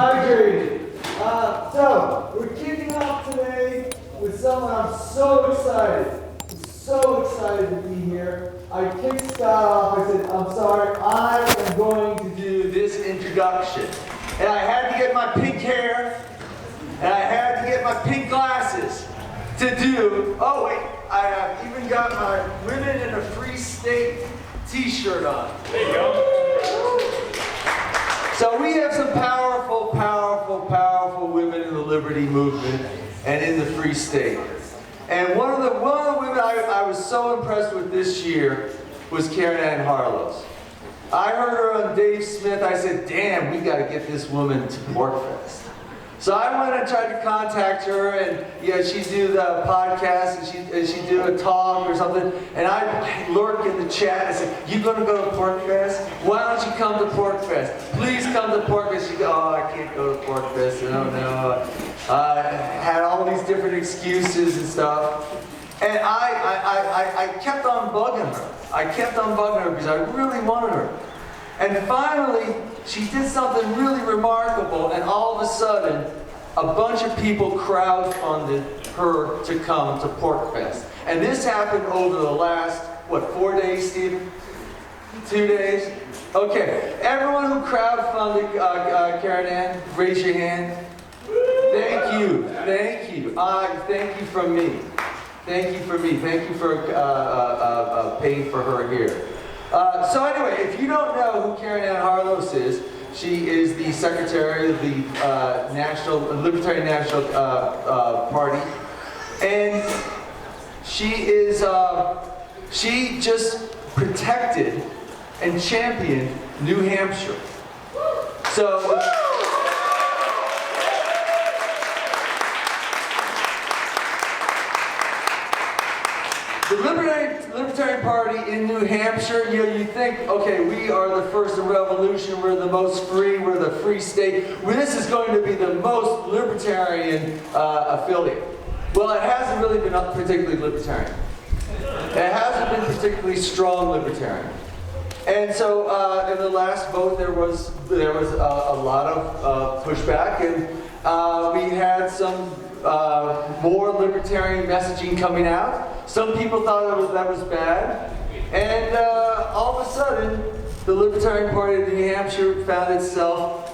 hydrated. So, we're kicking off today with someone I'm so excited. So excited to be here. I kicked Scott off. I said, I'm sorry, I am going to do this introduction. And I had to get my pink hair, and I had to get my pink glasses to do, oh wait, I have even got my Women in a Free State t-shirt on. There you go. So we have some powerful, powerful, powerful women in the liberty movement and in the Free State. And one of the women I was so impressed with this year was Caryn Ann Harlos. I heard her on Dave Smith. I said, damn, we got to get this woman to PorcFest. So I went and tried to contact her, and she'd do the podcast, and she'd do a talk or something. And I lurked in the chat. I said, "You gonna go to PorcFest? Why don't you come to PorcFest? Please come to PorcFest." She goes, "Oh, I can't go to PorcFest. I don't know." I had all these different excuses and stuff, and I kept on bugging her. I kept on bugging her because I really wanted her. And finally, she did something really remarkable, and all of a sudden, a bunch of people crowdfunded her to come to PorcFest. And this happened over the last, 4 days, Stephen? 2 days? Okay, everyone who crowdfunded Caryn Ann, raise your hand. Thank you, thank you. Thank you from me. Thank you for me. Thank you for paying for her here. So anyway, if you don't know who Caryn Ann Harlos is, she is the secretary of the Libertarian National Party, and she just protected and championed New Hampshire. So. The Libertarian Party in New Hampshire, you think, okay, we are the first revolution, we're the most free, we're the free state. This is going to be the most libertarian affiliate. Well, it hasn't really been particularly libertarian. It hasn't been particularly strong libertarian. And so in the last vote, there was a lot of pushback, and we had some more libertarian messaging coming out. Some people thought that was bad, and all of a sudden, the Libertarian Party of New Hampshire found itself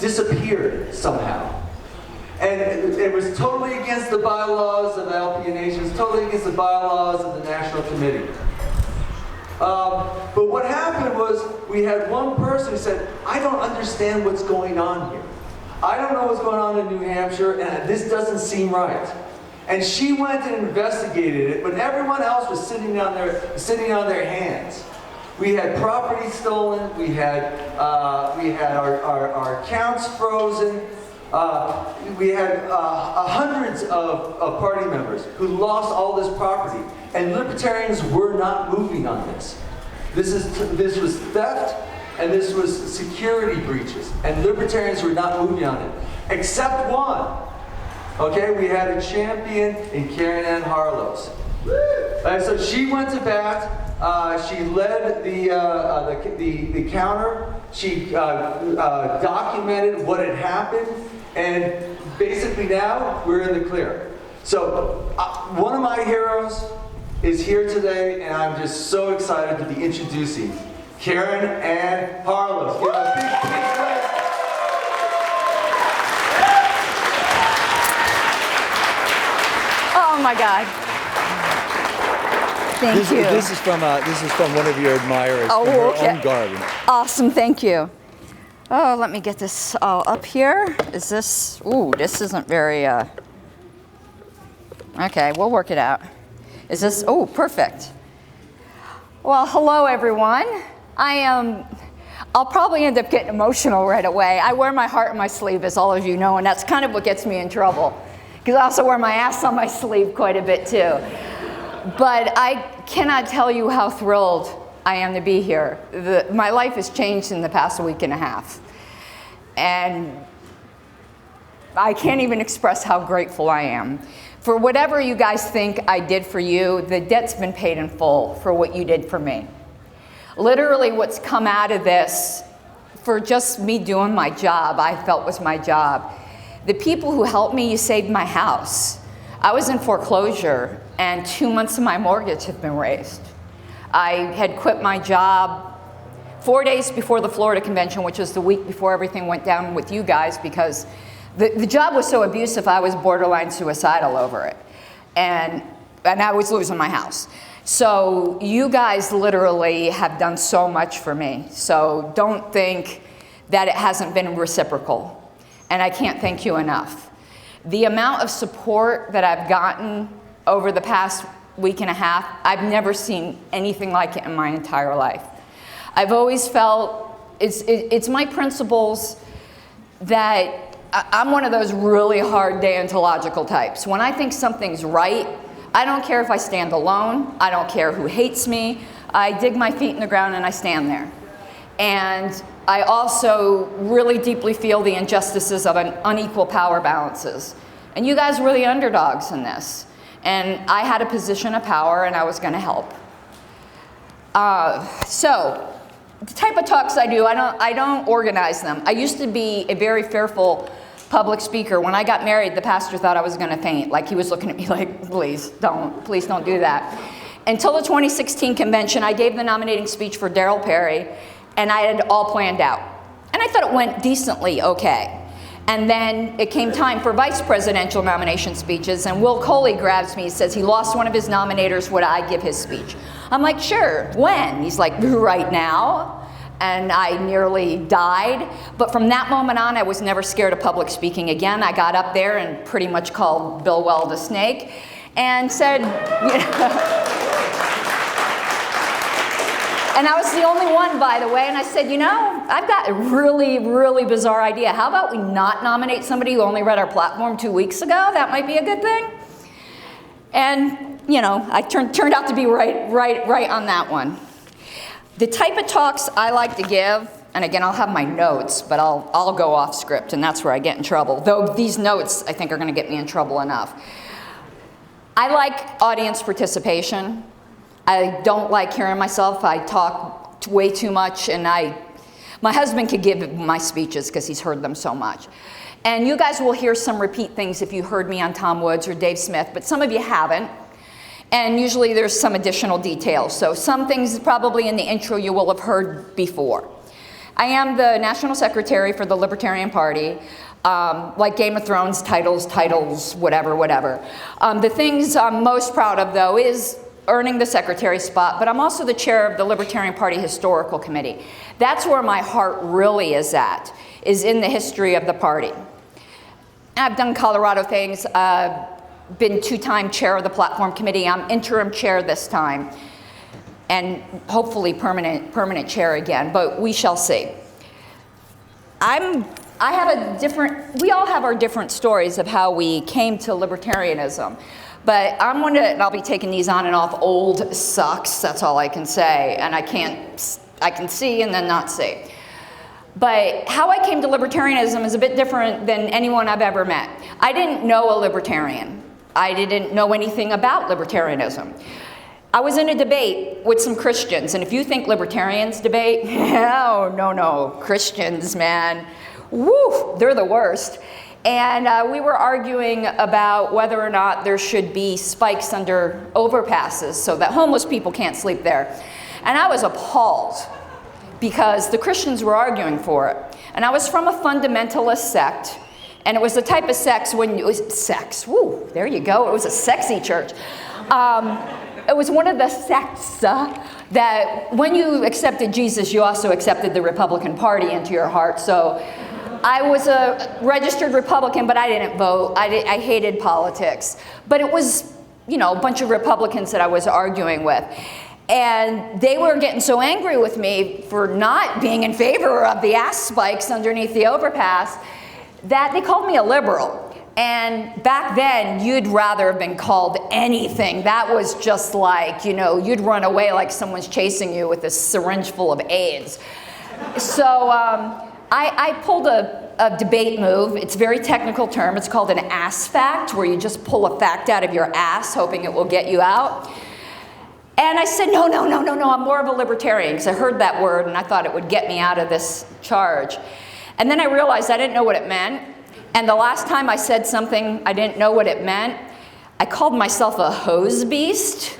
disappeared somehow. And it was totally against the bylaws of LPNH, it was totally against the bylaws of the National Committee. But what happened was, we had one person who said, I don't understand what's going on here. I don't know what's going on in New Hampshire, and this doesn't seem right. And she went and investigated it when everyone else was sitting on their hands. We had property stolen. We had our accounts frozen. We had hundreds of party members who lost all this property, and libertarians were not moving on this. This was theft, and this was security breaches, and libertarians were not moving on it, except one. Okay, we had a champion in Caryn Ann Harlos. And so she went to bat. She led the counter. She documented what had happened, and basically now we're in the clear. So one of my heroes is here today, and I'm just so excited to be introducing Caryn Ann Harlos. Give a big round. Oh my God! Thank you. This is from one of your admirers. Oh, from her okay. own garden. Awesome. Thank you. Oh, let me get this all up here. Is this? Ooh, this isn't very. Okay, we'll work it out. Is this? Oh, perfect. Well, hello everyone. I'll probably end up getting emotional right away. I wear my heart on my sleeve, as all of you know, and that's kind of what gets me in trouble. Because I also wear my ass on my sleeve quite a bit too. But I cannot tell you how thrilled I am to be here. My life has changed in the past week and a half. And I can't even express how grateful I am. For whatever you guys think I did for you, the debt's been paid in full for what you did for me. Literally what's come out of this for just me doing my job, I felt was my job. The people who helped me, you saved my house. I was in foreclosure, and 2 months of my mortgage had been raised. I had quit my job 4 days before the Florida convention, which was the week before everything went down with you guys, because the job was so abusive, I was borderline suicidal over it. And I was losing my house. So you guys literally have done so much for me. So don't think that it hasn't been reciprocal. And I can't thank you enough. The amount of support that I've gotten over the past week and a half, I've never seen anything like it in my entire life. I've always felt, it's my principles that I'm one of those really hard deontological types. When I think something's right, I don't care if I stand alone. I don't care who hates me. I dig my feet in the ground and I stand there. And I also really deeply feel the injustices of an unequal power balances. And you guys were the underdogs in this. And I had a position of power and I was going to help. So the type of talks I do, I don't organize them. I used to be a very fearful public speaker. When I got married, the pastor thought I was going to faint. Like, he was looking at me like, please don't do that. Until the 2016 convention, I gave the nominating speech for Darryl Perry, and I had it all planned out. And I thought it went decently okay. And then it came time for vice presidential nomination speeches, and Will Coley grabs me, says he lost one of his nominators, would I give his speech? I'm like, sure, when? He's like, right now. And I nearly died. But from that moment on, I was never scared of public speaking again. I got up there and pretty much called Bill Weld a snake and said, and I was the only one, by the way, and I said, I've got a really, really bizarre idea. How about we not nominate somebody who only read our platform 2 weeks ago? That might be a good thing. And, I turned out to be right on that one. The type of talks I like to give, and again, I'll have my notes, but I'll go off script, and that's where I get in trouble. Though these notes, I think, are going to get me in trouble enough. I like audience participation. I don't like hearing myself. I talk way too much, and my husband could give my speeches because he's heard them so much. And you guys will hear some repeat things if you heard me on Tom Woods or Dave Smith, but some of you haven't. And usually there's some additional details. So some things probably in the intro you will have heard before. I am the National Secretary for the Libertarian Party. Like Game of Thrones, titles, whatever. The things I'm most proud of, though, is earning the secretary spot, but I'm also the chair of the Libertarian Party Historical Committee. That's where my heart really is at, is in the history of the party. I've done Colorado things. Been two-time chair of the platform committee. I'm interim chair this time, and hopefully permanent chair again, but we shall see. We all have our different stories of how we came to libertarianism, but I'll be taking these on and off. Old sucks, that's all I can say, and I can see and then not see. But how I came to libertarianism is a bit different than anyone I've ever met. I didn't know a libertarian. I didn't know anything about libertarianism. I was in a debate with some Christians, and if you think libertarians debate, no, Christians, man, woo, they're the worst. And we were arguing about whether or not there should be spikes under overpasses so that homeless people can't sleep there. And I was appalled because the Christians were arguing for it. And I was from a fundamentalist sect. And it was the type of sex there you go, it was a sexy church. It was one of the sects that when you accepted Jesus, you also accepted the Republican Party into your heart. So I was a registered Republican, but I didn't vote. I hated politics. But it was, a bunch of Republicans that I was arguing with. And they were getting so angry with me for not being in favor of the ass spikes underneath the overpass that they called me a liberal. And back then, you'd rather have been called anything. That was just like, you'd run away like someone's chasing you with a syringe full of AIDS. So I pulled a debate move. It's a very technical term. It's called an ass fact, where you just pull a fact out of your ass, hoping it will get you out. And I said, no, I'm more of a libertarian, because I heard that word and I thought it would get me out of this charge. And then I realized I didn't know what it meant. And the last time I said something I didn't know what it meant, I called myself a hose beast.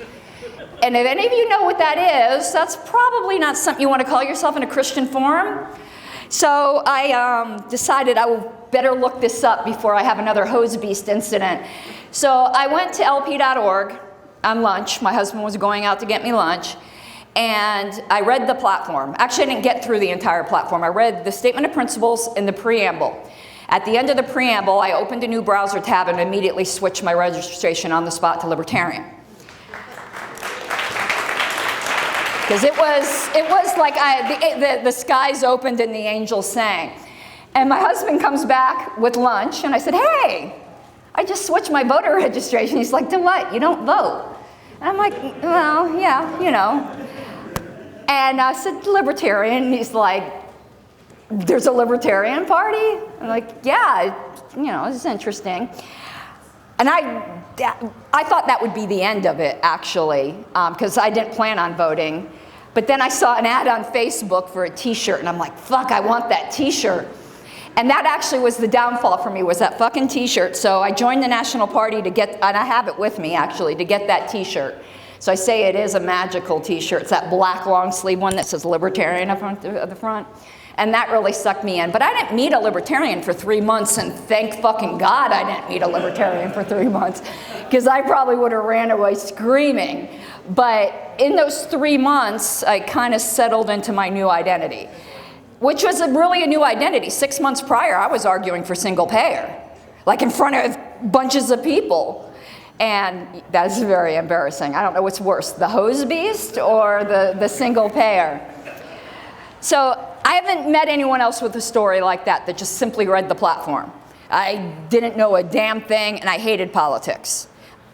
And if any of you know what that is, that's probably not something you want to call yourself in a Christian forum. So I decided I would better look this up before I have another hose beast incident. So I went to lp.org on lunch. My husband was going out to get me lunch. And I read the platform. Actually, I didn't get through the entire platform. I read the statement of principles and the preamble. At the end of the preamble, I opened a new browser tab and immediately switched my registration on the spot to libertarian. Because it was like the skies opened and the angels sang. And my husband comes back with lunch, and I said, hey, I just switched my voter registration. He's like, to what? You don't vote. And I'm like, well, yeah, you know. And I said, libertarian. And he's like, there's a Libertarian Party? I'm like, yeah, you know, it's interesting. And I thought that would be the end of it, actually, because I didn't plan on voting. But then I saw an ad on Facebook for a t-shirt, and I'm like, fuck, I want that t-shirt. And that actually was the downfall for me, was that fucking t-shirt. So I joined the National Party to get, and I have it with me, actually, to get that t-shirt. So I say it is a magical t-shirt. It's that black long sleeve one that says Libertarian up at the front. And that really sucked me in. But I didn't meet a libertarian for 3 months, and thank fucking God I didn't meet a libertarian for 3 months, because I probably would have ran away screaming. But in those 3 months, I kind of settled into my new identity, which was really a new identity. 6 months prior, I was arguing for single payer, like in front of bunches of people. And that's very embarrassing. I don't know what's worse, the hose beast or the single payer. So I haven't met anyone else with a story like that just simply read the platform. I didn't know a damn thing, and I hated politics.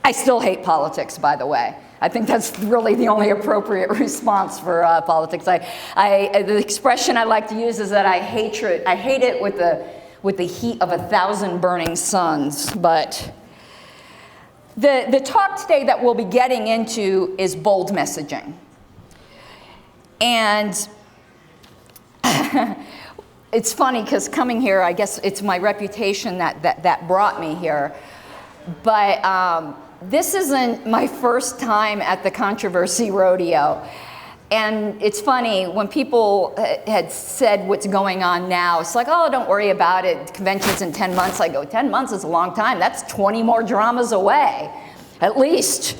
I still hate politics, by the way. I think that's really the only appropriate response for politics. The expression I like to use is that I hate it with the heat of 1,000 burning suns. But the talk today that we'll be getting into is bold messaging. And it's funny, because coming here, I guess it's my reputation that brought me here. But this isn't my first time at the controversy rodeo. And it's funny, when people had said what's going on now, it's like, oh, don't worry about it. Convention's in 10 months. I go, 10 months is a long time. That's 20 more dramas away, at least.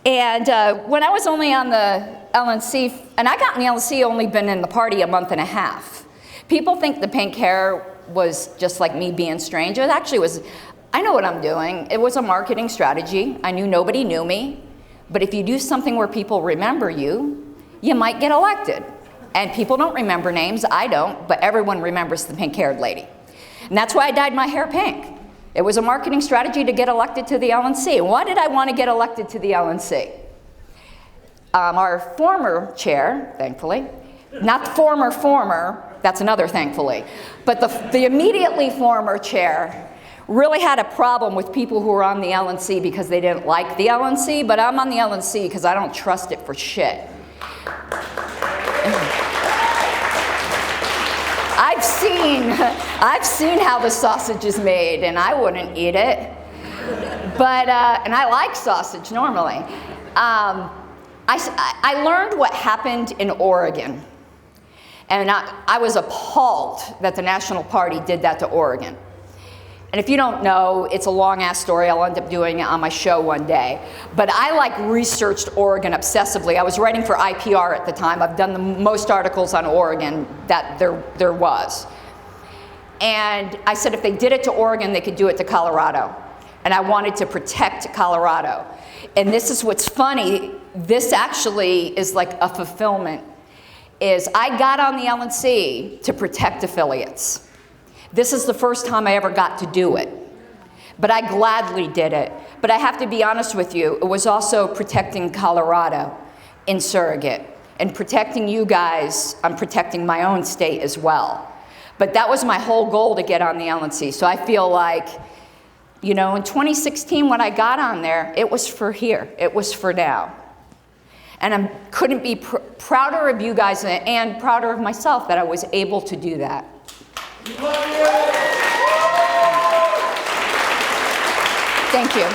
And when I was only on the LNC, and I got in the LNC, only been in the party a month and a half. People think the pink hair was just like me being strange. It actually was, I know what I'm doing. It was a marketing strategy. I knew nobody knew me. But if you do something where people remember you, you might get elected. And people don't remember names, I don't, but everyone remembers the pink-haired lady. And that's why I dyed my hair pink. It was a marketing strategy to get elected to the LNC. Why did I want to get elected to the LNC? Our former chair, thankfully, not the former, that's another thankfully, but the immediately former chair really had a problem with people who were on the LNC because they didn't like the LNC, but I'm on the LNC because I don't trust it for shit. I've seen how the sausage is made, and I wouldn't eat it. But and I like sausage normally. I learned what happened in Oregon, and I was appalled that the National Party did that to Oregon. And if you don't know, it's a long-ass story. I'll end up doing it on my show one day. But I researched Oregon obsessively. I was writing for IPR at the time. I've done the most articles on Oregon that there was. And I said if they did it to Oregon, they could do it to Colorado. And I wanted to protect Colorado. And this is what's funny. This actually is like a fulfillment. Is I got on the LNC to protect affiliates. This is the first time I ever got to do it. But I gladly did it. But I have to be honest with you, it was also protecting Colorado in surrogate. And protecting you guys, I'm protecting my own state as well. But that was my whole goal, to get on the LNC. So I feel like, you know, in 2016 when I got on there, it was for here. It was for now. And I couldn't be prouder of you guys and prouder of myself that I was able to do that. Thank you.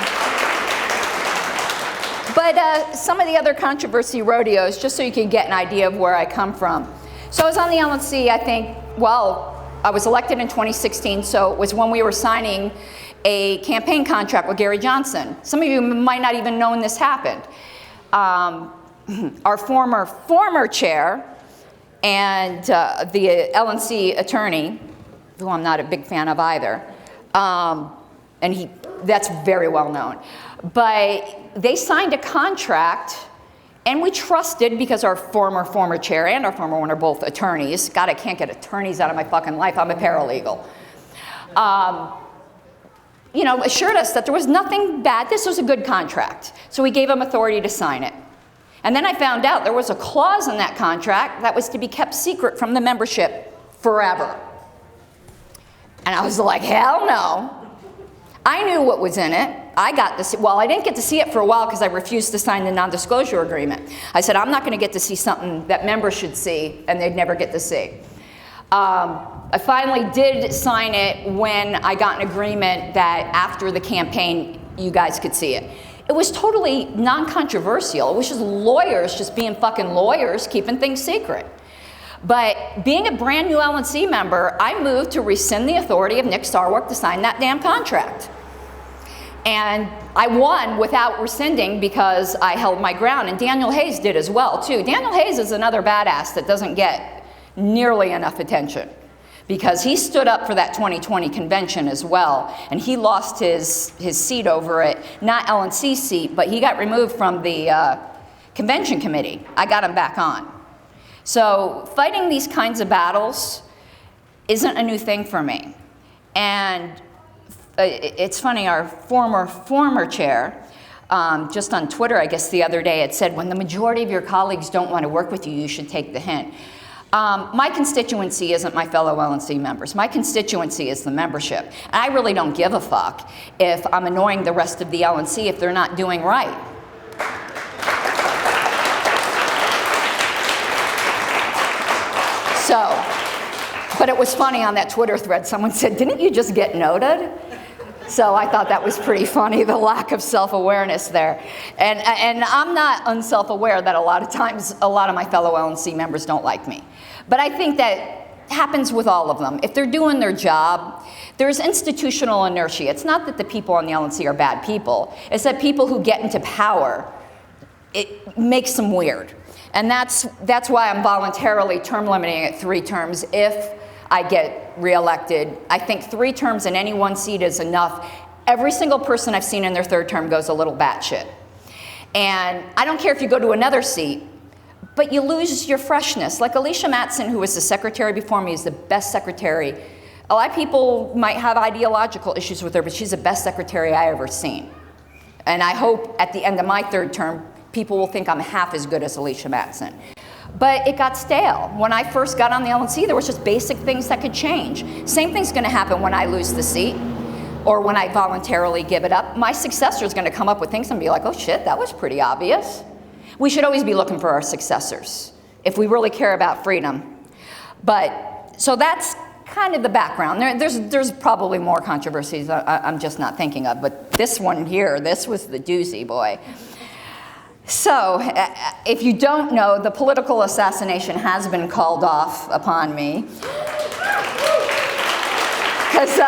But some of the other controversy rodeos, just so you can get an idea of where I come from. So I was on the LNC, I think, well, I was elected in 2016, so it was when we were signing a campaign contract with Gary Johnson. Some of you might not even know when this happened. Our former chair and the LNC attorney, who I'm not a big fan of either, and that's very well known. But they signed a contract, and we trusted, because our former chair and our former one are both attorneys. God, I can't get attorneys out of my fucking life. I'm a paralegal. Assured us that there was nothing bad. This was a good contract. So we gave them authority to sign it. And then I found out there was a clause in that contract that was to be kept secret from the membership forever. And I was like, hell no. I knew what was in it. I got to see, well, I didn't get to see it for a while because I refused to sign the non-disclosure agreement. I said, I'm not going to get to see something that members should see and they'd never get to see. I finally did sign it when I got an agreement that after the campaign, you guys could see it. It was totally non-controversial. It was just lawyers just being fucking lawyers, keeping things secret. But being a brand new LNC member, I moved to rescind the authority of Nick Sarwark to sign that damn contract. And I won without rescinding because I held my ground, and Daniel Hayes did as well, too. Daniel Hayes is another badass that doesn't get nearly enough attention because he stood up for that 2020 convention as well, and he lost his seat over it, not LNC seat, but he got removed from the convention committee. I got him back on. So fighting these kinds of battles isn't a new thing for me. And it's funny, our former chair, just on Twitter, I guess the other day, it said, when the majority of your colleagues don't want to work with you, you should take the hint. My constituency isn't my fellow LNC members. My constituency is the membership. And I really don't give a fuck if I'm annoying the rest of the LNC if they're not doing right. So, but it was funny on that Twitter thread, someone said, didn't you just get noted? So I thought that was pretty funny, the lack of self-awareness there. And I'm not unself-aware that a lot of times, a lot of my fellow LNC members don't like me. But I think that happens with all of them. If they're doing their job, there's institutional inertia. It's not that the people on the LNC are bad people. It's that people who get into power, it makes them weird. And that's why I'm voluntarily term limiting at 3 terms if I get reelected. I think 3 terms in any one seat is enough. Every single person I've seen in their 3rd term goes a little batshit. And I don't care if you go to another seat, but you lose your freshness. Like Alicia Mattson, who was the secretary before me, is the best secretary. A lot of people might have ideological issues with her, but she's the best secretary I ever seen. And I hope at the end of my 3rd term, people will think I'm half as good as Alicia Mattson. But it got stale. When I first got on the LNC, there was just basic things that could change. Same thing's gonna happen when I lose the seat or when I voluntarily give it up. My successor's gonna come up with things and be like, oh shit, that was pretty obvious. We should always be looking for our successors if we really care about freedom. But, so that's kind of the background. There's probably more controversies I'm just not thinking of, but this one here, this was the doozy, boy. So, if you don't know, the political assassination has been called off upon me. Because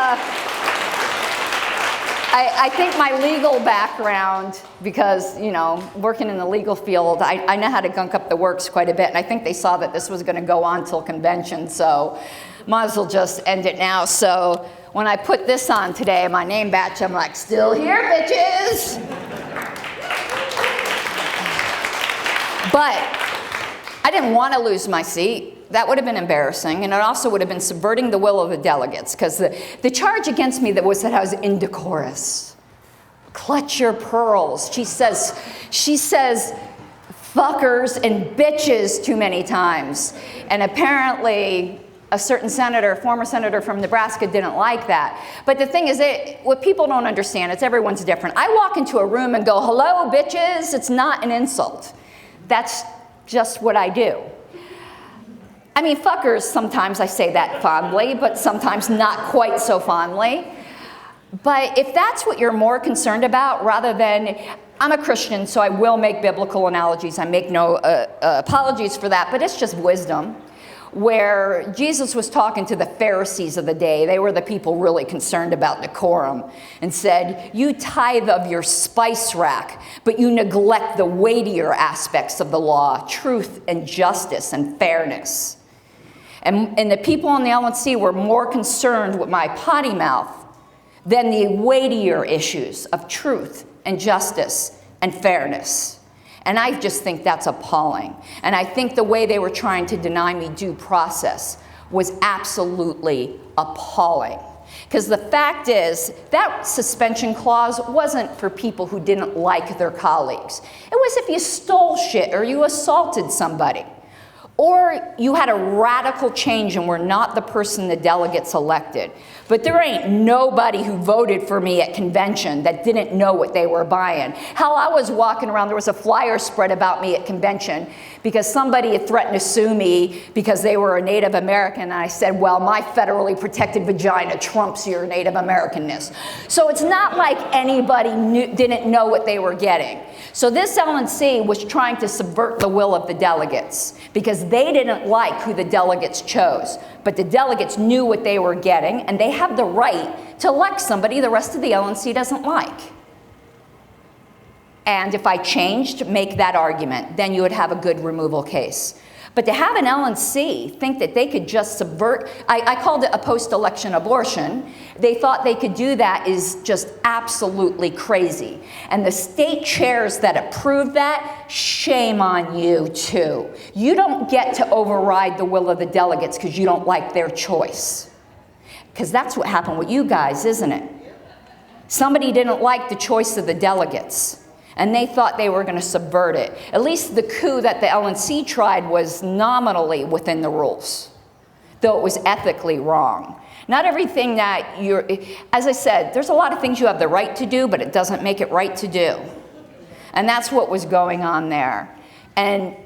I think my legal background, because, you know, working in the legal field, I know how to gunk up the works quite a bit, and I think they saw that this was going to go on till convention, so might as well just end it now. So, when I put this on today, my name badge, I'm like, still here, bitches! But I didn't want to lose my seat. That would have been embarrassing, and it also would have been subverting the will of the delegates, because the charge against me was that I was indecorous. Clutch your pearls. She says fuckers and bitches too many times. And apparently a certain senator, former senator from Nebraska, didn't like that. But the thing is, what people don't understand, it's everyone's different. I walk into a room and go, hello, bitches. It's not an insult. That's just what I do. I mean, fuckers, sometimes I say that fondly, but sometimes not quite so fondly. But if that's what you're more concerned about, rather than, I'm a Christian, so I will make biblical analogies. I make no apologies for that, but it's just wisdom. Where Jesus was talking to the Pharisees of the day, they were the people really concerned about decorum, and said, you tithe of your spice rack, but you neglect the weightier aspects of the law, truth and justice and fairness. And the people on the LNC were more concerned with my potty mouth than the weightier issues of truth and justice and fairness. And I just think that's appalling. And I think the way they were trying to deny me due process was absolutely appalling. Because the fact is, that suspension clause wasn't for people who didn't like their colleagues. It was if you stole shit or you assaulted somebody. Or you had a radical change and were not the person the delegates elected. But there ain't nobody who voted for me at convention that didn't know what they were buying. Hell, I was walking around, there was a flyer spread about me at convention because somebody had threatened to sue me because they were a Native American, and I said, well, my federally protected vagina trumps your Native Americanness. So it's not like anybody didn't know what they were getting. So this LNC was trying to subvert the will of the delegates because they didn't like who the delegates chose. But the delegates knew what they were getting, and they have the right to elect somebody the rest of the LNC doesn't like. And if I changed to make that argument, then you would have a good removal case. But to have an LNC think that they could just subvert, I called it a post-election abortion. They thought they could do that is just absolutely crazy. And the state chairs that approved that, shame on you too. You don't get to override the will of the delegates because you don't like their choice. Because that's what happened with you guys, isn't it? Somebody didn't like the choice of the delegates, and they thought they were going to subvert it. At least the coup that the LNC tried was nominally within the rules, though it was ethically wrong. Not everything that you're, as I said, there's a lot of things you have the right to do, but it doesn't make it right to do. And that's what was going on there. And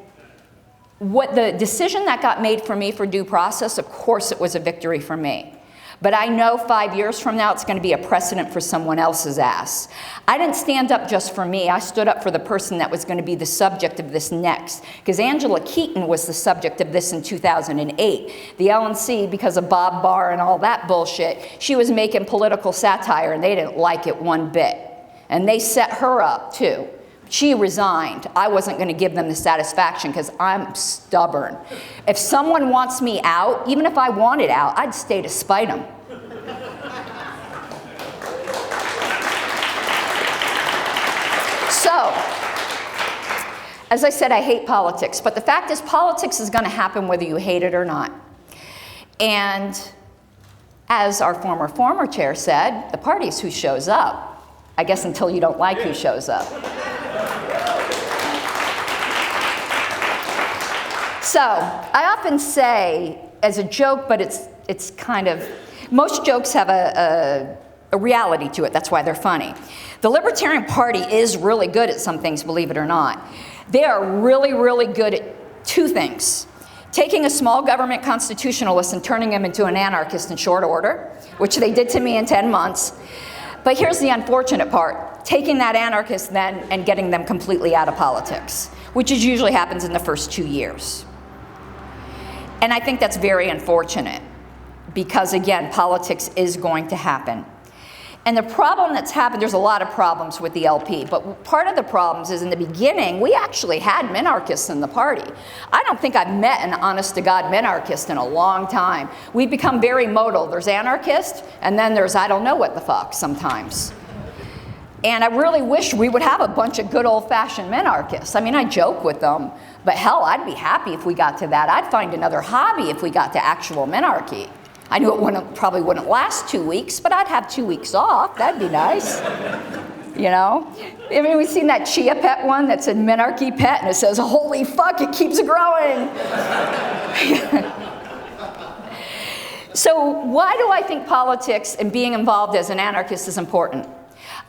what the decision that got made for me for due process, of course it was a victory for me. But I know 5 years from now it's going to be a precedent for someone else's ass. I didn't stand up just for me. I stood up for the person that was going to be the subject of this next. Because Angela Keaton was the subject of this in 2008. The LNC, because of Bob Barr and all that bullshit, she was making political satire and they didn't like it one bit. And they set her up too. She resigned. I wasn't going to give them the satisfaction because I'm stubborn. If someone wants me out, even if I wanted out, I'd stay to spite them. So, as I said, I hate politics, but the fact is politics is going to happen whether you hate it or not. And as our former chair said, the party's who shows up. I guess until you don't like who shows up. So, I often say, as a joke, but it's kind of, most jokes have a reality to it, that's why they're funny. The Libertarian Party is really good at some things, believe it or not. They are really, really good at two things. Taking a small government constitutionalist and turning him into an anarchist in short order, which they did to me in 10 months. But here's the unfortunate part, taking that anarchist then and getting them completely out of politics, which usually happens in the first 2 years. And I think that's very unfortunate because, again, politics is going to happen. And the problem that's happened, there's a lot of problems with the LP, but part of the problems is in the beginning, we actually had minarchists in the party. I don't think I've met an honest-to-God minarchist in a long time. We've become very modal. There's anarchist, and then there's I don't know what the fuck sometimes. And I really wish we would have a bunch of good old-fashioned minarchists. I mean, I joke with them, but hell, I'd be happy if we got to that. I'd find another hobby if we got to actual minarchy. I knew it probably wouldn't last 2 weeks, but I'd have 2 weeks off. That'd be nice. You know? I mean, we've seen that Chia Pet one that said Minarchy Pet, and it says, holy fuck, it keeps growing. So why do I think politics and being involved as an anarchist is important?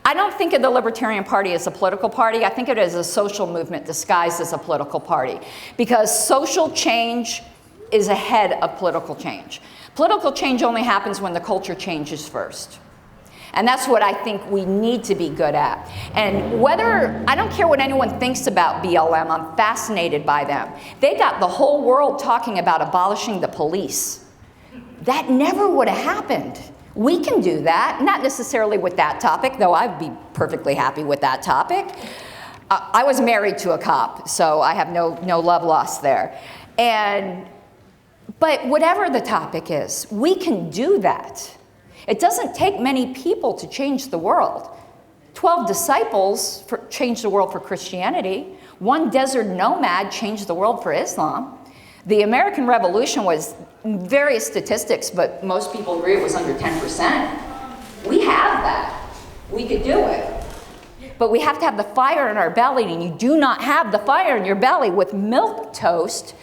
I don't think of the Libertarian Party as a political party. I think of it as a social movement disguised as a political party, because social change is ahead of political change. Political change only happens when the culture changes first. And that's what I think we need to be good at. And I don't care what anyone thinks about BLM, I'm fascinated by them. They got the whole world talking about abolishing the police. That never would have happened. We can do that, not necessarily with that topic, though I'd be perfectly happy with that topic. I was married to a cop, so I have no love lost there. But whatever the topic is, we can do that. It doesn't take many people to change the world. 12 disciples changed the world for Christianity. One desert nomad changed the world for Islam. The American Revolution was various statistics, but most people agree it was under 10%. We have that. We could do it. But we have to have the fire in our belly, and you do not have the fire in your belly with milk toast,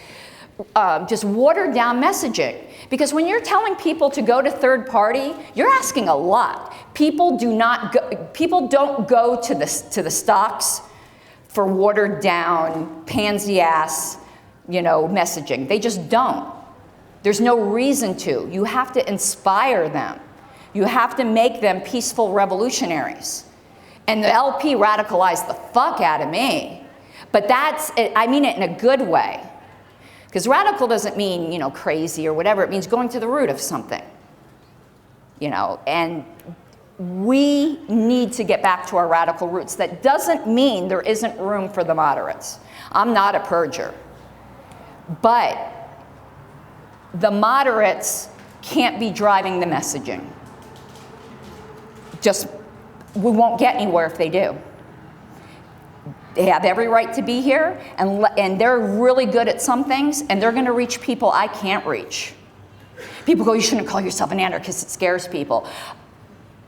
just watered down messaging. Because when you're telling people to go to third party, you're asking a lot. People don't go to the stocks for watered down, pansy ass, messaging. They just don't. There's no reason to. You have to inspire them. You have to make them peaceful revolutionaries. And the LP radicalized the fuck out of me. But I mean it in a good way. Because radical doesn't mean, crazy or whatever. It means going to the root of something. And we need to get back to our radical roots. That doesn't mean there isn't room for the moderates. I'm not a purger. But the moderates can't be driving the messaging. We won't get anywhere if they do. They have every right to be here, and they're really good at some things, and they're going to reach people I can't reach. People go, you shouldn't call yourself an anarchist, it scares people.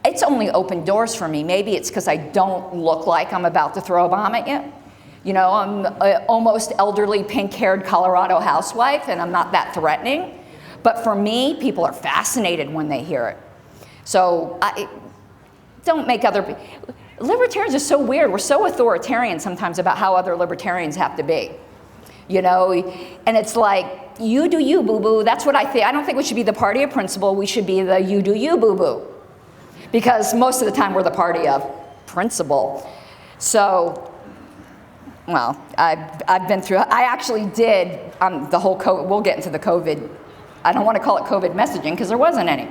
It's only opened doors for me. Maybe it's because I don't look like I'm about to throw a bomb at you. I'm an almost elderly, pink-haired Colorado housewife, and I'm not that threatening. But for me, people are fascinated when they hear it. So don't make other people... Libertarians are so weird. We're so authoritarian sometimes about how other libertarians have to be. And it's like, you do you, boo-boo. That's what I think. I don't think we should be the party of principle. We should be the you do you, boo-boo. Because most of the time we're the party of principle. So, well, I've been through, I actually did the whole COVID, we'll get into the COVID. I don't want to call it COVID messaging because there wasn't any.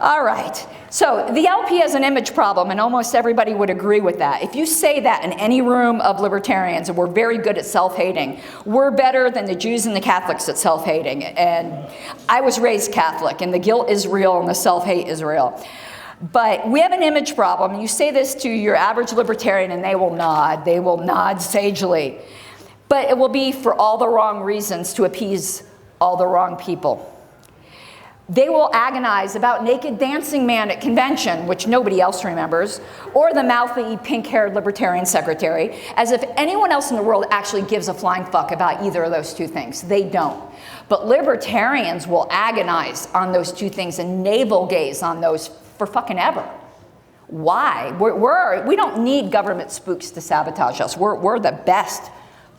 All right. So the LP has an image problem, and almost everybody would agree with that. If you say that in any room of libertarians, and we're very good at self-hating, we're better than the Jews and the Catholics at self-hating. And I was raised Catholic, and the guilt is real and the self-hate is real. But we have an image problem. You say this to your average libertarian, and they will nod. They will nod sagely. But it will be for all the wrong reasons to appease all the wrong people. They will agonize about naked dancing man at convention, which nobody else remembers, or the mouthy, pink-haired libertarian secretary, as if anyone else in the world actually gives a flying fuck about either of those two things. They don't. But libertarians will agonize on those two things and navel gaze on those for fucking ever. Why? We don't need government spooks to sabotage us. We're the best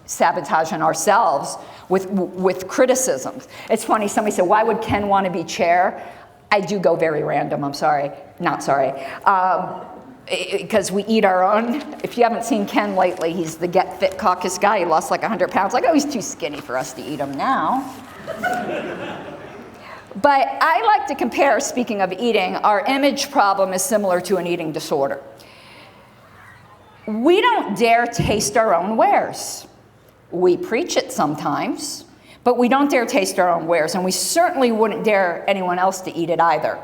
sabotaging ourselves with criticisms. It's funny, somebody said, why would Ken want to be chair? I do go very random, I'm sorry. Not sorry. Because we eat our own. If you haven't seen Ken lately, he's the Get Fit Caucus guy. He lost like 100 pounds. Like, oh, he's too skinny for us to eat him now. But I like to compare, speaking of eating, our image problem is similar to an eating disorder. We don't dare taste our own wares. We preach it sometimes, but we don't dare taste our own wares, and we certainly wouldn't dare anyone else to eat it either.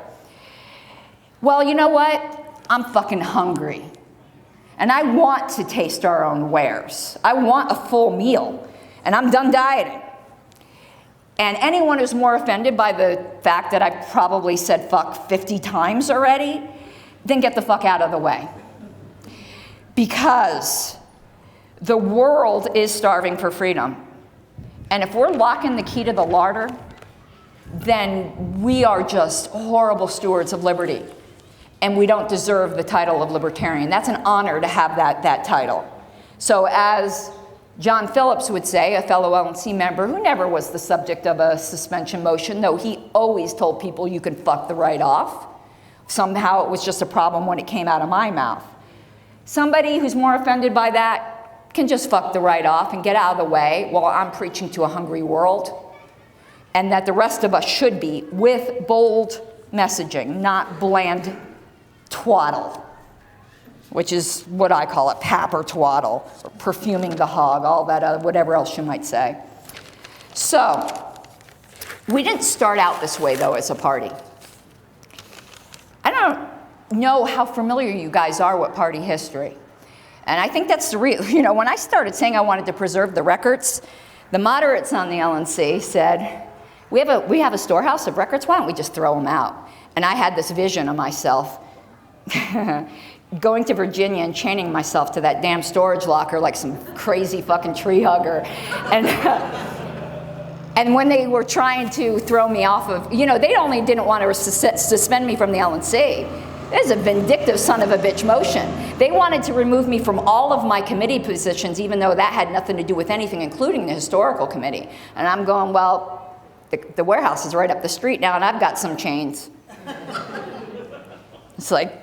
Well, you know what? I'm fucking hungry, and I want to taste our own wares. I want a full meal, and I'm done dieting. And anyone who's more offended by the fact that I've probably said fuck 50 times already, then get the fuck out of the way. Because the world is starving for freedom. And if we're locking the key to the larder, then we are just horrible stewards of liberty. and we don't deserve the title of libertarian. That's an honor to have that title. So as John Phillips would say, a fellow LNC member who never was the subject of a suspension motion, though he always told people you can fuck the right off. Somehow it was just a problem when it came out of my mouth. Somebody who's more offended by that can just fuck the right off and get out of the way while I'm preaching to a hungry world. And that the rest of us should be with bold messaging, not bland twaddle, which is what I call it, pap or twaddle, or perfuming the hog, all that, whatever else you might say. So, we didn't start out this way, though, as a party. I don't know how familiar you guys are with party history. And I think that's the real, when I started saying I wanted to preserve the records, the moderates on the LNC said, we have a storehouse of records, why don't we just throw them out? And I had this vision of myself going to Virginia and chaining myself to that damn storage locker like some crazy fucking tree hugger. And when they were trying to throw me off of, they only didn't want to suspend me from the LNC. It was a vindictive son of a bitch motion. They wanted to remove me from all of my committee positions, even though that had nothing to do with anything, including the historical committee. And I'm going, well, the warehouse is right up the street now, and I've got some chains. It's like,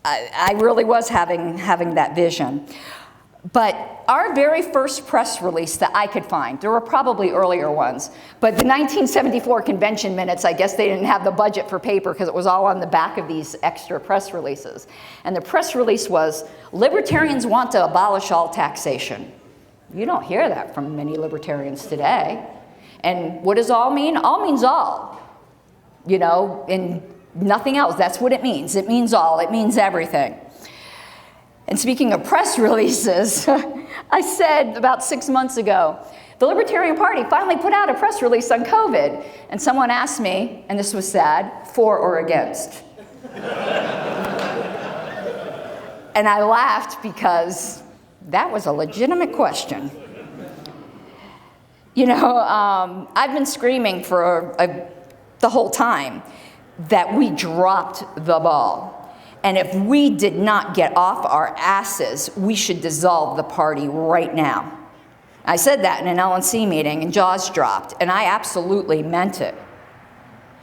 I really was having that vision. But our very first press release that I could find, there were probably earlier ones, but the 1974 convention minutes, I guess they didn't have the budget for paper because it was all on the back of these extra press releases. And the press release was, libertarians want to abolish all taxation. You don't hear that from many libertarians today. And what does all mean? All means all, and nothing else. That's what it means. It means all. It means everything. And speaking of press releases, I said about 6 months ago, the Libertarian Party finally put out a press release on COVID. And someone asked me, and this was sad, for or against? And I laughed because that was a legitimate question. I've been screaming for the whole time that we dropped the ball. And if we did not get off our asses, we should dissolve the party right now. I said that in an LNC meeting, and jaws dropped, and I absolutely meant it.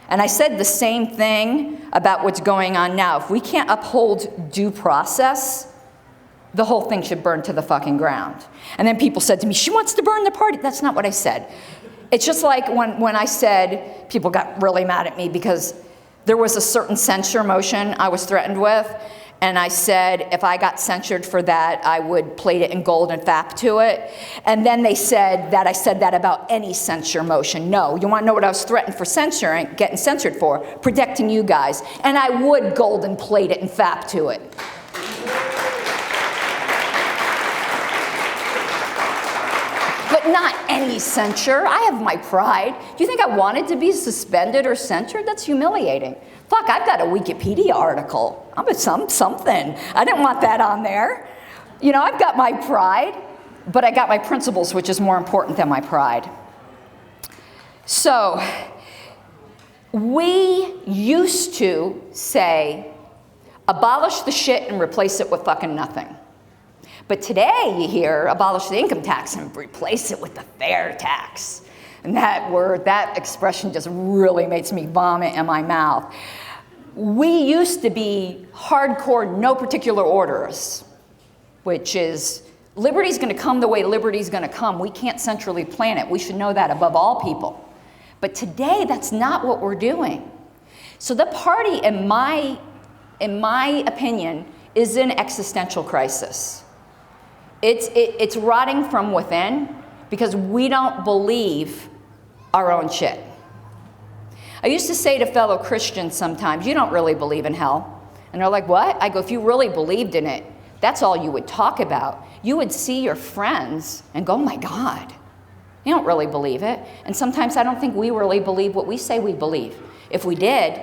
And I said the same thing about what's going on now. If we can't uphold due process, the whole thing should burn to the fucking ground. And then people said to me, she wants to burn the party. That's not what I said. It's just like when I said, people got really mad at me because there was a certain censure motion I was threatened with, and I said if I got censured for that, I would plate it in gold and FAP to it. And then they said that I said that about any censure motion. No, you want to know what I was threatened for censoring, getting censored for? Protecting you guys. And I would gold and plate it and FAP to it. But not any censure. I have my pride. Do you think I wanted to be suspended or censored? That's humiliating. Fuck, I've got a Wikipedia article. I'm a something. I didn't want that on there. I've got my pride, but I got my principles, which is more important than my pride. So, we used to say, abolish the shit and replace it with fucking nothing. But today you hear abolish the income tax and replace it with the fair tax. And that expression just really makes me vomit in my mouth. We used to be hardcore no particular orders, which is liberty's going to come the way liberty's going to come. We can't centrally plan it. We should know that above all people. But today that's not what we're doing. So the party, in my opinion, is in existential crisis. It's rotting from within because we don't believe our own shit. I used to say to fellow Christians sometimes, you don't really believe in hell. And they're like, what? I go, if you really believed in it, that's all you would talk about. You would see your friends and go, oh my God, you don't really believe it. And sometimes I don't think we really believe what we say we believe. If we did,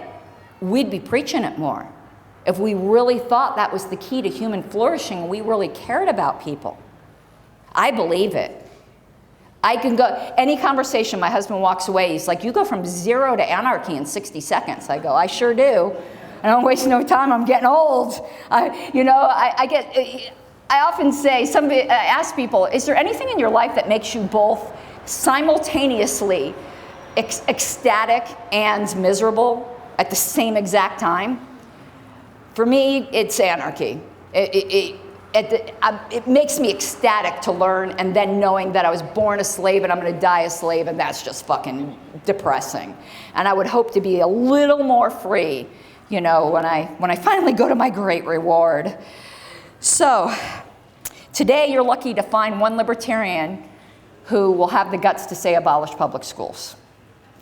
we'd be preaching it more. If we really thought that was the key to human flourishing, we really cared about people. I believe it. I can go, any conversation, my husband walks away, he's like, you go from 0 to anarchy in 60 seconds. I go, I sure do. I don't waste no time. I'm getting old. I often say, I ask people, is there anything in your life that makes you both simultaneously ecstatic and miserable at the same exact time? For me, it's anarchy. It makes me ecstatic to learn, and then knowing that I was born a slave and I'm going to die a slave, and that's just fucking depressing. And I would hope to be a little more free, when I finally go to my great reward. So today you're lucky to find one libertarian who will have the guts to say abolish public schools.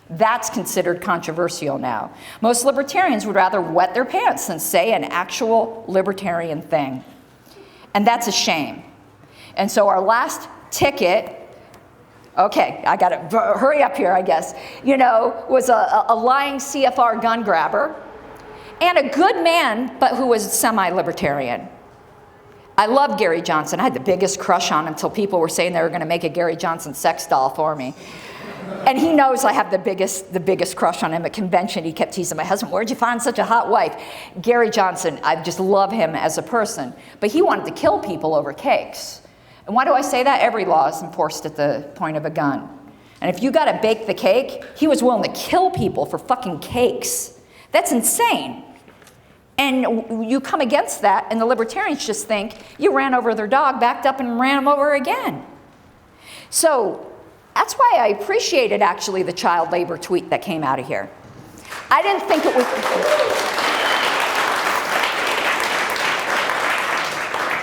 That's considered controversial now. Most libertarians would rather wet their pants than say an actual libertarian thing. And that's a shame. And so our last ticket, okay, I got to hurry up here, I guess, was a lying CFR gun grabber and a good man, but who was semi-libertarian. I love Gary Johnson. I had the biggest crush on him until people were saying they were going to make a Gary Johnson sex doll for me. And he knows I have the biggest crush on him. At convention, he kept teasing my husband, where'd you find such a hot wife? Gary Johnson, I just love him as a person. But he wanted to kill people over cakes. And why do I say that? Every law is enforced at the point of a gun. And if you got to bake the cake, he was willing to kill people for fucking cakes. That's insane. And you come against that, and the libertarians just think you ran over their dog, backed up and ran him over again. So that's why I appreciated, actually, the child labor tweet that came out of here. I didn't think it was...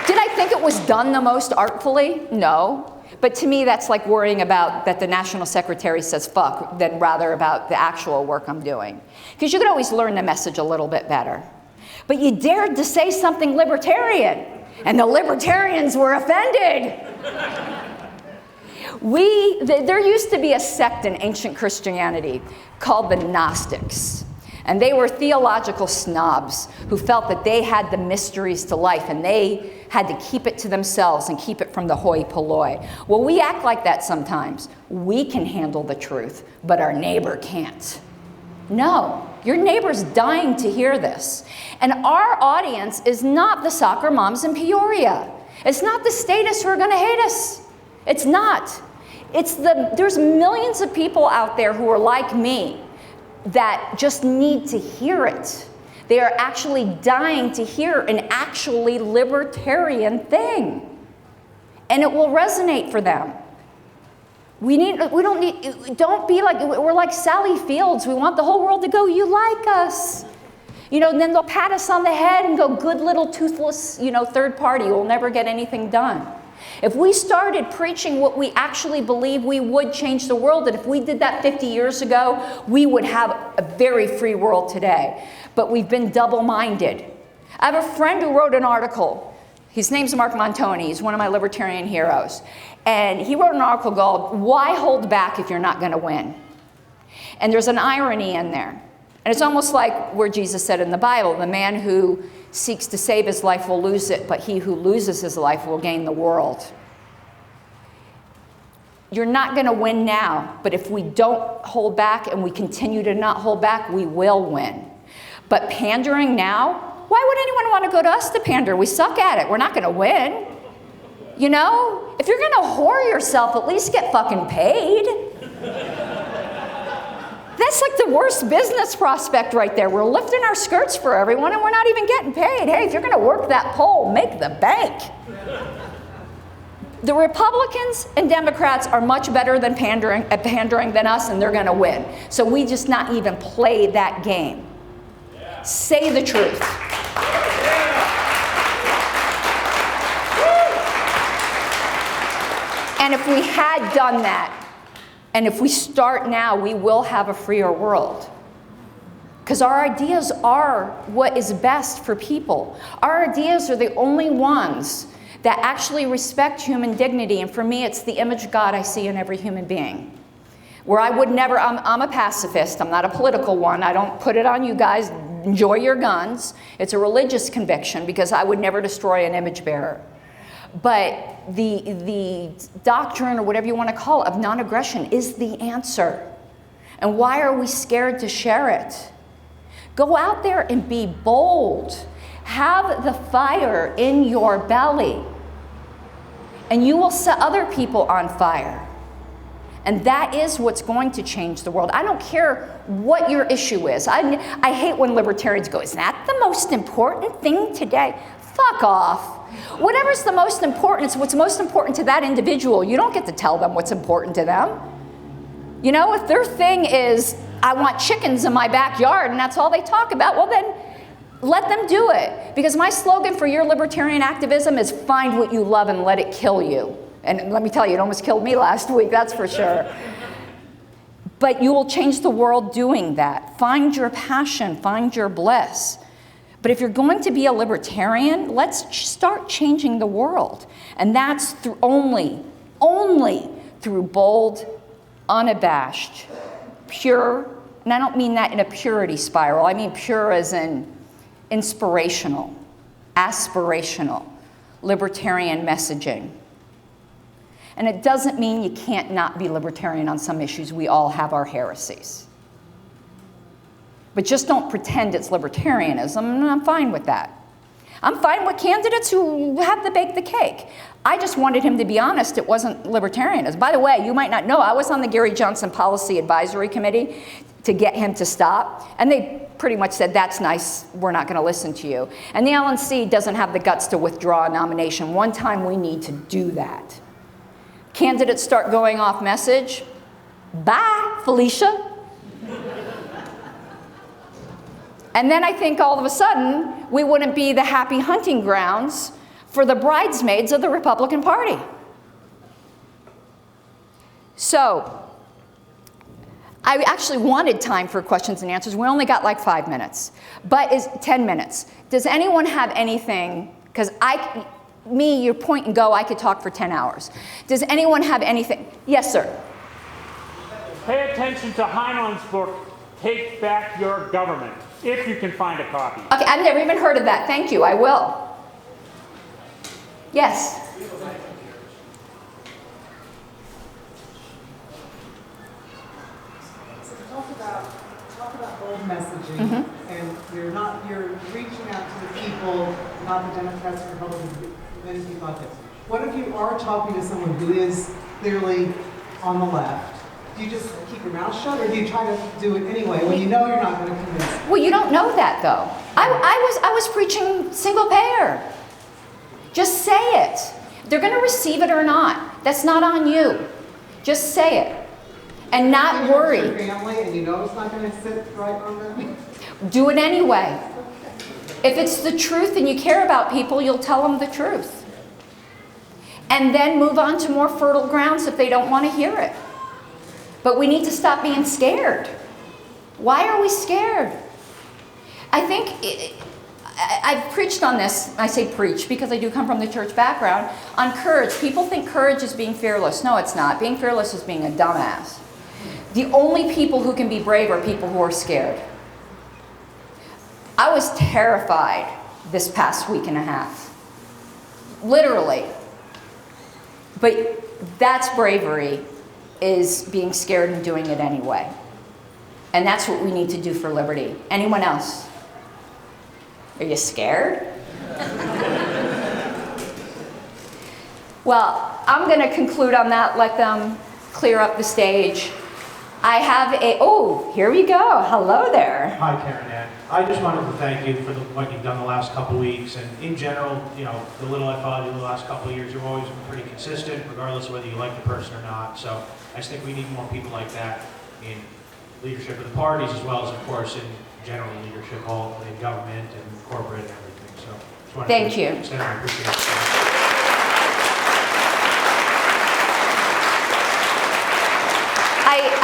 Did I think it was done the most artfully? No. But to me, that's like worrying about that the national secretary says fuck, than rather about the actual work I'm doing. Because you can always learn the message a little bit better. But you dared to say something libertarian, and the libertarians were offended. There used to be a sect in ancient Christianity called the Gnostics. And they were theological snobs who felt that they had the mysteries to life and they had to keep it to themselves and keep it from the hoi polloi. Well, we act like that sometimes. We can handle the truth, but our neighbor can't. No, your neighbor's dying to hear this. And our audience is not the soccer moms in Peoria. It's not the statists who are going to hate us. It's not. There's millions of people out there who are like me that just need to hear it. They are actually dying to hear an actually libertarian thing. And it will resonate for them. Don't be like, we're like Sally Fields. We want the whole world to go, you like us. And then they'll pat us on the head and go, good little toothless, third party, will never get anything done. If we started preaching what we actually believe, we would change the world. And if we did that 50 years ago, we would have a very free world today. But we've been double-minded. I have a friend who wrote an article. His name's Mark Montoni. He's one of my libertarian heroes. And he wrote an article called, Why Hold Back If You're Not Going to Win? And there's an irony in there. And it's almost like where Jesus said in the Bible, the man who seeks to save his life will lose it, but he who loses his life will gain the world. You're not going to win now, but if we don't hold back and we continue to not hold back, we will win. But pandering now, why would anyone want to go to us to pander? We suck at it. We're not going to win. If you're going to whore yourself, at least get fucking paid. That's like the worst business prospect right there. We're lifting our skirts for everyone and we're not even getting paid. Hey, if you're going to work that pole, make the bank. The Republicans and Democrats are much better than pandering than us, and they're going to win. So we just not even play that game. Say the truth. And if we had done that, and if we start now, we will have a freer world. Because our ideas are what is best for people. Our ideas are the only ones that actually respect human dignity. And for me, it's the image of God I see in every human being. Where I would never, I'm a pacifist. I'm not a political one. I don't put it on you guys. Enjoy your guns. It's a religious conviction because I would never destroy an image bearer. But the doctrine, or whatever you want to call it, of non-aggression is the answer. And why are we scared to share it? Go out there and be bold. Have the fire in your belly, and you will set other people on fire. And that is what's going to change the world. I don't care what your issue is. I hate when libertarians go, is that the most important thing today? Fuck off. Whatever's the most important, it's what's most important to that individual. You don't get to tell them what's important to them. You know, if their thing is, I want chickens in my backyard, and that's all they talk about, well then, let them do it. Because my slogan for your libertarian activism is find what you love and let it kill you. And let me tell you, it almost killed me last week, that's for sure. But you will change the world doing that. Find your passion, find your bliss. But if you're going to be a libertarian, let's start changing the world. And that's through only through bold, unabashed, pure, and I don't mean that in a purity spiral, I mean pure as in inspirational, aspirational, libertarian messaging. And it doesn't mean you can't not be libertarian on some issues. We all have our heresies. But just don't pretend it's libertarianism, and I'm fine with that. I'm fine with candidates who have to bake the cake. I just wanted him to be honest, it wasn't libertarianism. By the way, you might not know, I was on the Gary Johnson Policy Advisory Committee to get him to stop, and they pretty much said, that's nice, we're not gonna listen to you. And the LNC doesn't have the guts to withdraw a nomination. One time we need to do that. Candidates start going off message, bye, Felicia. And then I think all of a sudden, we wouldn't be the happy hunting grounds for the bridesmaids of the Republican Party. So, I actually wanted time for questions and answers. We only got like 5 minutes, but is 10 minutes. Does anyone have anything, because your point and go, I could talk for 10 hours. Does anyone have anything? Yes, sir. Pay attention to Heinlein's book, Take Back Your Government, if you can find a copy. Okay, I've never even heard of that. Thank you, I will. Yes? So talk about bold messaging, and you're reaching out to the people, not the Democrats or Republicans, many people out there. What if you are talking to someone who is clearly on the left? Do you just keep your mouth shut, or do you try to do it anyway when you know you're not going to convince them? Well, you don't know that though. I was preaching single payer. Just say it. They're going to receive it or not. That's not on you. Just say it. And not worry. Your family, and you know it's not going to sit right on them. Do it anyway. If it's the truth and you care about people, you'll tell them the truth. And then move on to more fertile grounds if they don't want to hear it. But we need to stop being scared. Why are we scared? I think, I've preached on this, I say preach because I do come from the church background, on courage. People think courage is being fearless. No, it's not. Being fearless is being a dumbass. The only people who can be brave are people who are scared. I was terrified this past week and a half. Literally. But that's bravery, is being scared and doing it anyway. And that's what we need to do for liberty. Anyone else? Are you scared? Well, I'm going to conclude on that, let them clear up the stage. I have here we go. Hello there. Hi, Caryn Ann. I just wanted to thank you for what you've done the last couple of weeks, and in general, the little I followed you the last couple of years, you've always been pretty consistent, regardless of whether you like the person or not. So I just think we need more people like that in leadership of the parties, as well as, of course, in general leadership, all in government and corporate and everything. So just wanted Thank to you. extend my appreciation.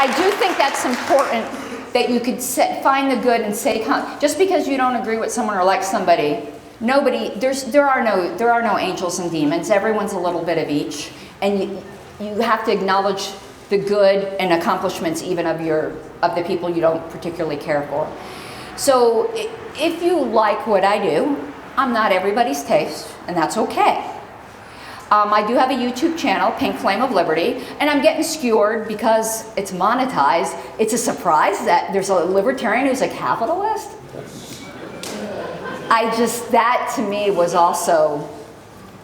I do think that's important, that you could find the good and say, just because you don't agree with someone or like somebody, there are no angels and demons. Everyone's a little bit of each, and you have to acknowledge the good and accomplishments even of the people you don't particularly care for. So if you like what I do, I'm not everybody's taste, and that's okay. I do have a YouTube channel, Pink Flame of Liberty, and I'm getting skewered because it's monetized. It's a surprise that there's a libertarian who's a capitalist. that to me was also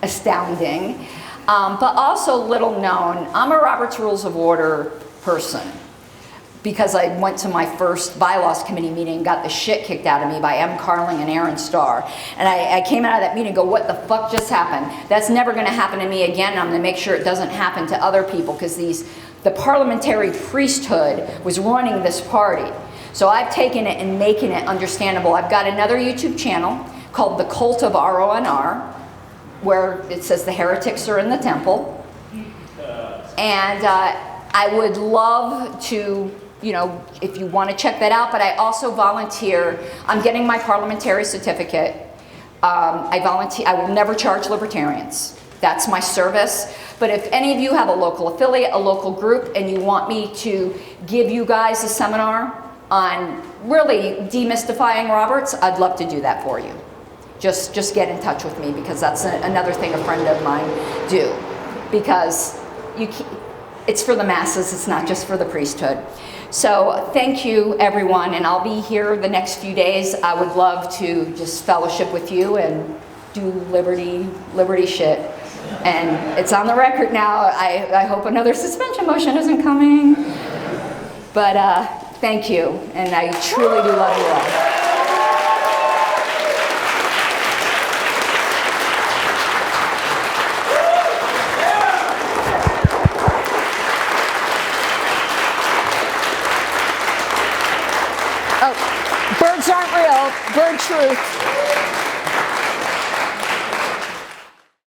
astounding. But also little known, I'm a Robert's Rules of Order person because I went to my first bylaws committee meeting and got the shit kicked out of me by M. Carling and Aaron Starr. And I came out of that meeting and go, what the fuck just happened? That's never gonna happen to me again, and I'm gonna make sure it doesn't happen to other people, because the parliamentary priesthood was running this party. So I've taken it and making it understandable. I've got another YouTube channel called The Cult of RONR, where it says the heretics are in the temple. And I would love to, if you want to check that out, but I also volunteer. I'm getting my parliamentary certificate. I volunteer. I will never charge libertarians. That's my service. But if any of you have a local affiliate, a local group, and you want me to give you guys a seminar on really demystifying Roberts, I'd love to do that for you. Just get in touch with me, because that's another thing a friend of mine do. Because it's for the masses, it's not just for the priesthood. So thank you, everyone, and I'll be here the next few days. I would love to just fellowship with you and do liberty shit. And it's on the record now. I hope another suspension motion isn't coming. But thank you, and I truly do love you all. Birds aren't real, bird truth.